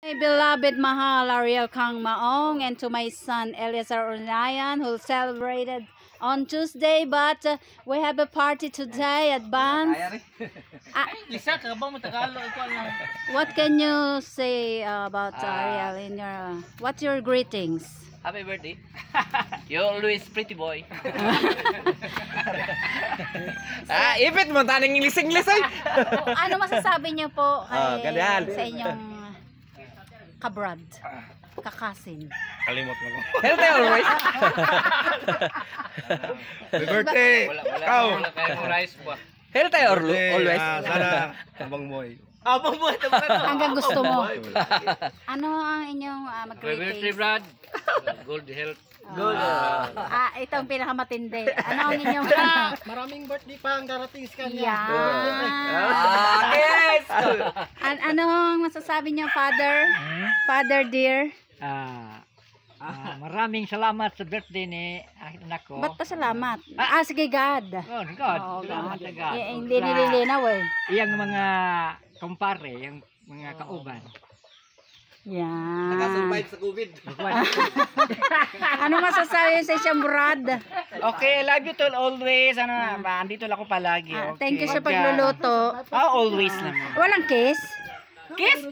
My beloved mahal Ariel Kang Maong, and to my son Eliezer Unayan, who celebrated on Tuesday, but we have a party today at Banz. What can you say about Ariel in your what's your greetings? Happy birthday. You're always pretty boy. Ipit mo taning English ay. Ano masasabi niyo po kay, ganyan. sa inyong kabrad, kakasin? Kalimot mo. Healthy always. Happy birthday. Wala kayo rice pa. Healthy always. Sana abang mo Abang mo ito ba? Hanggang gusto mo. Ano ang inyong Happy birthday, mag-greetings? Brad. Good health. Good. Ito ang pinakamatindi. Ano ang inyong Maraming birthday pa ang darating sa kanya. Yan. Yes. Anong masasabi niyo, Father? Father dear? Maraming salamat sa birthday ni aking anak ko. Ba't pa salamat? Sige, God. Oh, God. Oo, Salamat God. sa God. Hindi nililinaw eh. Iyang mga kumpare, yung mga kauban. Yan. Nakasurvive sa COVID. Ano masasabi sa isang Brad? Okay, love you tol always. Andito lang ako palagi. Okay. Thank you sa pagluluto. Always naman. Walang kiss? Kiss!